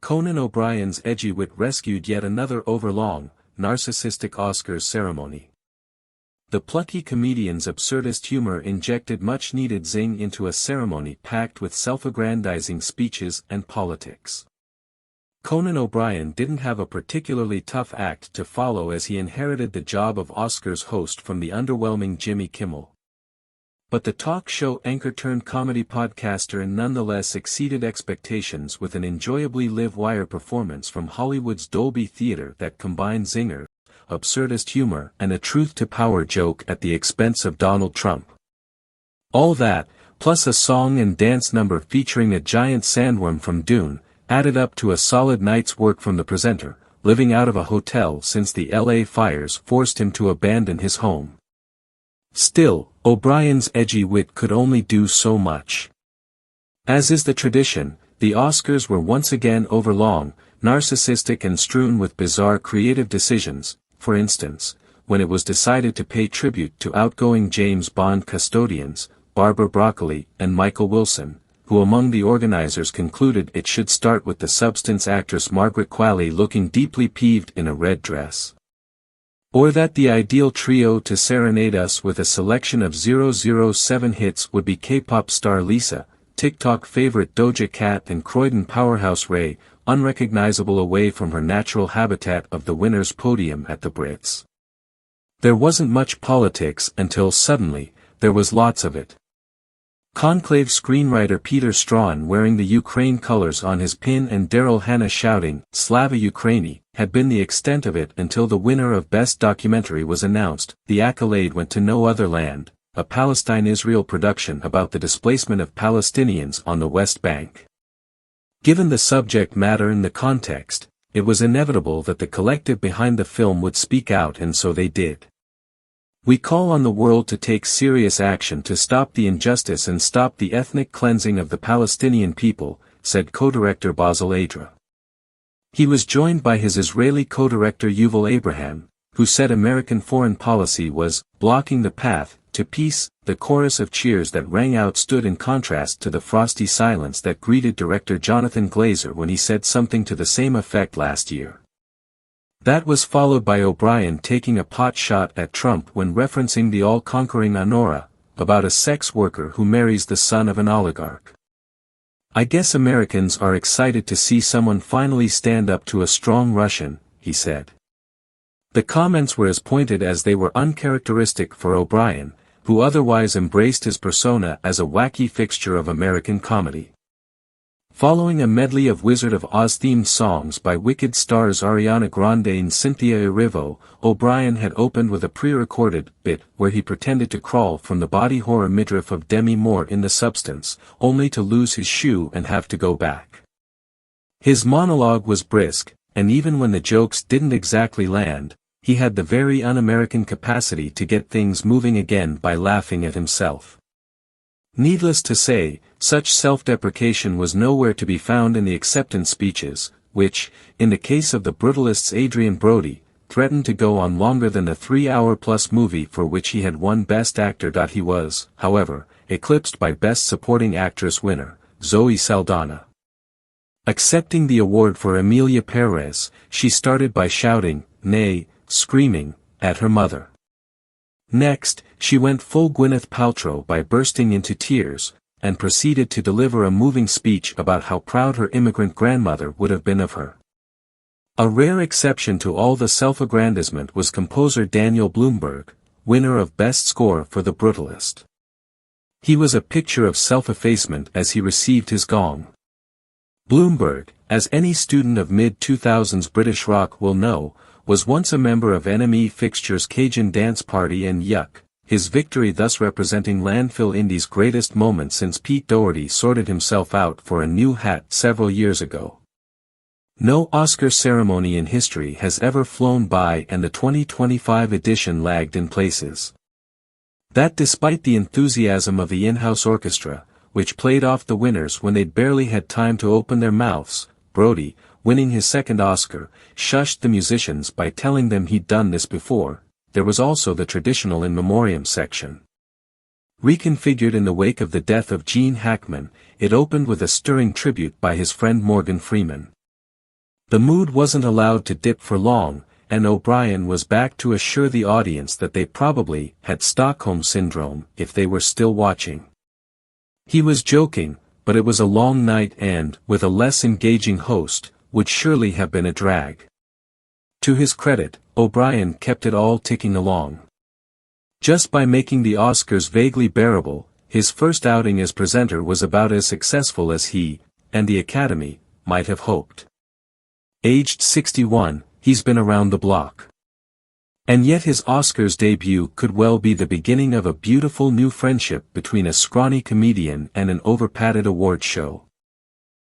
Conan O'Brien's edgy wit rescued yet another overlong, narcissistic Oscars ceremony. The plucky comedian's absurdist humor injected much-needed zing into a ceremony packed with self-aggrandizing speeches and politics. Conan O'Brien didn't have a particularly tough act to follow as he inherited the job of Oscars host from the underwhelming Jimmy Kimmel. But the talk show anchor-turned-comedy podcaster nonetheless exceeded expectations with an enjoyably live-wire performance from Hollywood's Dolby theater that combined zingers, absurdist humor and a truth-to-power joke at the expense of Donald Trump. All that, plus a song and dance number featuring a giant sandworm from Dune, added up to a solid night's work from the presenter, living out of a hotel since the LA fires forced him to abandon his home. Still, O'Brien's edgy wit could only do so much. As is the tradition, the Oscars were once again overlong, narcissistic and strewn with bizarre creative decisions. For instance, when it was decided to pay tribute to outgoing James Bond custodians, Barbara Broccoli and Michael Wilson, who among the organizers concluded it should start with the Substance actress Margaret Qualley looking deeply peeved in a red dress. Or that the ideal trio to serenade us with a selection of 007 hits would be K-pop star Lisa, TikTok favorite Doja Cat and Croydon powerhouse Ray, unrecognizable away from her natural habitat of the winner's podium at the Brits. There wasn't much politics until suddenly, there was lots of it. Conclave screenwriter Peter Strawn wearing the Ukraine colors on his pin and Daryl Hannah shouting, Slava Ukraini, had been the extent of it until the winner of Best Documentary was announced. The accolade went to No Other Land, a Palestine-Israel production about the displacement of Palestinians on the West Bank. Given the subject matter and the context, it was inevitable that the collective behind the film would speak out, and so they did. We call on the world to take serious action to stop the injustice and stop the ethnic cleansing of the Palestinian people, said co-director Basil Adra. He was joined by his Israeli co-director Yuval Abraham, who said American foreign policy was blocking the path to peace. The chorus of cheers that rang out stood in contrast to the frosty silence that greeted director Jonathan Glazer when he said something to the same effect last year. That was followed by O'Brien taking a pot shot at Trump when referencing the all-conquering Anora, about a sex worker who marries the son of an oligarch. I guess Americans are excited to see someone finally stand up to a strong Russian, he said. The comments were as pointed as they were uncharacteristic for O'Brien, who otherwise embraced his persona as a wacky fixture of American comedy. Following a medley of Wizard of Oz-themed songs by Wicked stars Ariana Grande and Cynthia Erivo, O'Brien had opened with a pre-recorded bit where he pretended to crawl from the body horror midriff of Demi Moore in The Substance, only to lose his shoe and have to go back. His monologue was brisk, and even when the jokes didn't exactly land, he had the very un-American capacity to get things moving again by laughing at himself. Needless to say, such self-deprecation was nowhere to be found in the acceptance speeches, which, in the case of the brutalist's Adrien Brody, threatened to go on longer than the 3-hour-plus movie for which he had won Best Actor. He was, however, eclipsed by Best Supporting Actress winner, Zoe Saldana. Accepting the award for Emilia Perez, she started by shouting, nay, screaming, at her mother. Next, she went full Gwyneth Paltrow by bursting into tears, and proceeded to deliver a moving speech about how proud her immigrant grandmother would have been of her. A rare exception to all the self-aggrandizement was composer Daniel Blumberg, winner of Best Score for The Brutalist. He was a picture of self-effacement as he received his gong. Blumberg, as any student of mid-2000s British rock will know, was once a member of NME Fixture's Cajun Dance Party and Yuck, his victory thus representing landfill indie's greatest moment since Pete Doherty sorted himself out for a new hat several years ago. No Oscar ceremony in history has ever flown by, and the 2025 edition lagged in places. That despite the enthusiasm of the in-house orchestra, which played off the winners when they'd barely had time to open their mouths, Brody, winning his second Oscar, shushed the musicians by telling them he'd done this before. There was also the traditional in memoriam section. Reconfigured in the wake of the death of Gene Hackman, it opened with a stirring tribute by his friend Morgan Freeman. The mood wasn't allowed to dip for long, and O'Brien was back to assure the audience that they probably had Stockholm Syndrome if they were still watching. He was joking, but it was a long night and, with a less engaging host, would surely have been a drag. To his credit, O'Brien kept it all ticking along. Just by making the Oscars vaguely bearable, his first outing as presenter was about as successful as he, and the Academy, might have hoped. Aged 61, he's been around the block. And yet his Oscars debut could well be the beginning of a beautiful new friendship between a scrawny comedian and an over-padded award show.